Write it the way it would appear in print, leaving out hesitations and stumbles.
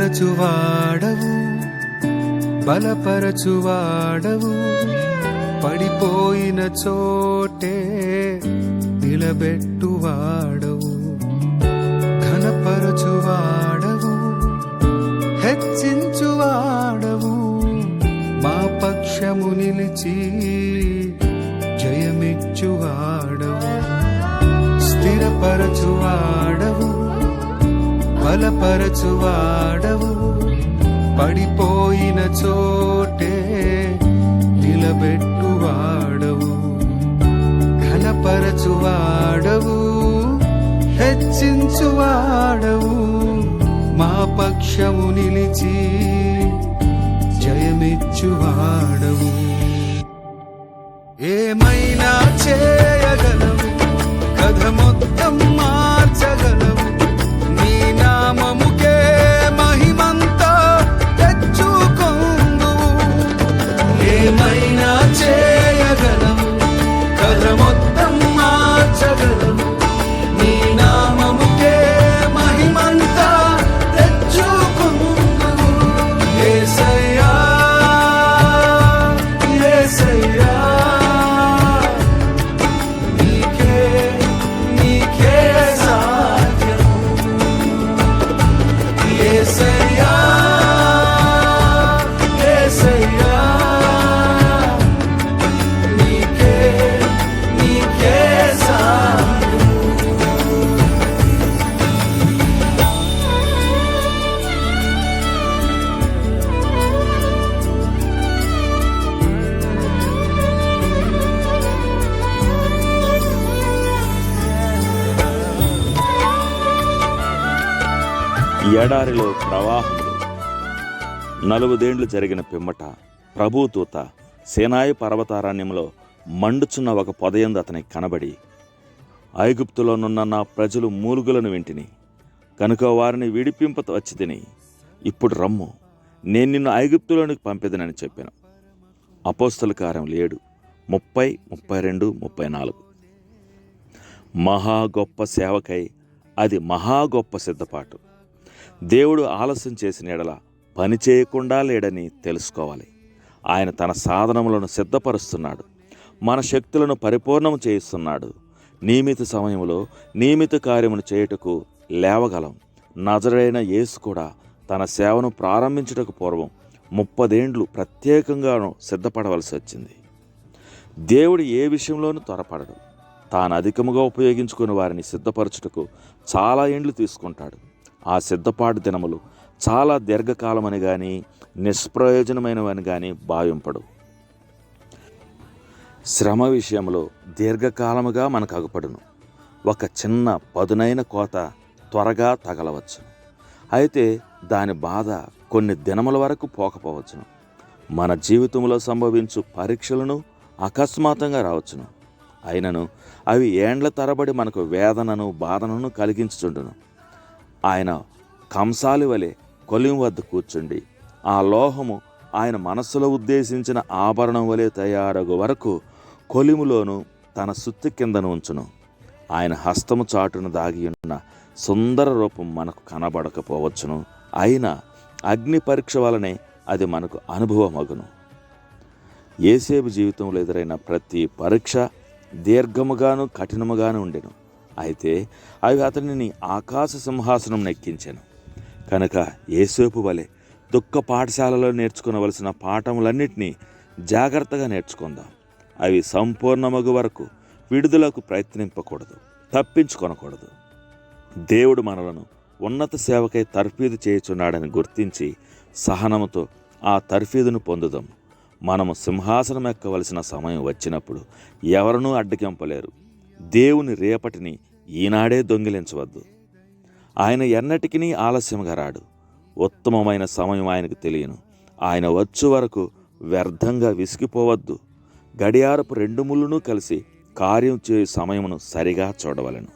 స్థిరపరచువాడవు, బలపరచువాడవు, పడిపోయిన చోటే నిలబెట్టువాడవు, ఘనపరచువాడవు, హెచ్చించువాడవు, మా పక్షము నిలిచి జయమిచ్చువాడవు, స్థిరపరచువాడవు, బలపరచువాడవు, పడిపోయిన చోటే నిలబెట్టువాడవు, ఘనపరచువాడవు, హెచ్చించువాడవు, మా పక్షము నిలిచి జయమిచ్చువాడవు. ఏమైనా చేయగలవు, కథ మొత్తం మార్చగలవు, నీ నామముకే మహిమంతా తెచ్చుకొందువు. ఏమైనా చేయగలవు, కథ మొత్తం మార్చగలవు, నీ నామముకే మహిమంతా తెచ్చుకొందువు. యేసయ్యా, యేసయ్యా, నీకే సాధ్యము. యేసయ్యా, యేసయ్యా, నీకే సాధ్యము. ఎడారిలో ప్రవాహములు. 40 ఏండ్లు జరిగిన పిమ్మట ప్రభుదూత సీనాయి పర్వతారణ్యంలో మండుచున్న ఒక పొదయందు అతనికి కనబడి, ఐగుప్తులోనున్న నా ప్రజలు మూలుగులను వింటిని కనుక వారిని విడిపింప వచ్చితిని. ఇప్పుడు రమ్ము, నేను నిన్ను ఐగుప్తులోనికి పంపెదనని చెప్పాను. అపోస్తల కార్యములు 7, 30, 32, 34. మహా గొప్ప సేవకై అది మహా గొప్ప సిద్ధపాటు. దేవుడు ఆలస్యం చేసిన ఎడల పని చేయకుండా లేడని తెలుసుకోవాలి. ఆయన తన సాధనములను సిద్ధపరుస్తున్నాడు, మన శక్తులను పరిపూర్ణము చేయిస్తున్నాడు. నియమిత సమయంలో నియమిత కార్యమును చేయుటకు లేవగలం. నజరేయుడైన యేసు కూడా తన సేవను ప్రారంభించుటకు పూర్వం 30 ఏండ్లు ప్రత్యేకంగాను సిద్ధపడవలసి వచ్చింది. దేవుడు ఏ విషయంలోనూ త్వరపడడు. తాను అధికముగా ఉపయోగించుకుని వారిని సిద్ధపరచుటకు చాలా ఏండ్లు తీసుకుంటాడు. ఆ సిద్ధపాటు దినములు చాలా దీర్ఘకాలమని కానీ నిష్ప్రయోజనమైనవని కానీ భావింపడు. శ్రమ విషయంలో దీర్ఘకాలముగా మనకు అగుపడును. ఒక చిన్న పదునైన కోత త్వరగా తగలవచ్చు, అయితే దాని బాధ కొన్ని దినముల వరకు పోకపోవచ్చును. మన జీవితంలో సంభవించు పరీక్షలను అకస్మాత్తుగా రావచ్చును. అయినను అవి ఏండ్ల తరబడి మనకు వేదనను బాధనను కలిగించుచుండును. ఆయన కంసాలి వలె కొలిం వద్ద కూర్చుండి ఆ లోహము ఆయన మనస్సులో ఉద్దేశించిన ఆభరణం వలె తయారగు వరకు కొలిములోను తన సుత్తి కిందను ఉంచును. ఆయన హస్తము చాటును దాగి ఉన్న సుందర రూపం మనకు కనబడకపోవచ్చును, అయినా అగ్ని పరీక్ష వలనే అది మనకు అనుభవమగును. యేసేపు జీవితంలో ఎదురైన ప్రతి పరీక్ష దీర్ఘముగాను కఠినముగాను ఉండెను. అయితే అవి అతనిని ఆకాశ సింహాసనం నెక్కించెను. కనుక యేసేపు వలె దుఃఖ పాఠశాలలో నేర్చుకునవలసిన పాఠములన్నిటినీ జాగ్రత్తగా నేర్చుకుందాం. అవి సంపూర్ణమగు వరకు విడుదలకు ప్రయత్నింపకూడదు, తప్పించుకొనకూడదు. దేవుడు మనలను ఉన్నత సేవకై తర్ఫీదు చేయుచున్నాడని గుర్తించి సహనముతో ఆ తర్ఫీదును పొందుదాం. మనము సింహాసనం ఎక్కవలసిన సమయం వచ్చినప్పుడు ఎవరినూ అడ్డగింపలేరు. దేవుని రేపటిని ఈనాడే దొంగిలించవద్దు. ఆయన ఎన్నటికీ ఆలస్యంగా రాడు. ఉత్తమమైన సమయం ఆయనకు తెలియను. ఆయన వచ్చు వరకు వ్యర్థంగా విసిగిపోవద్దు. గడియారపు 2 ముళ్ళును కలిసి కార్యం చేయు సమయమును సరిగా చూడవలెను.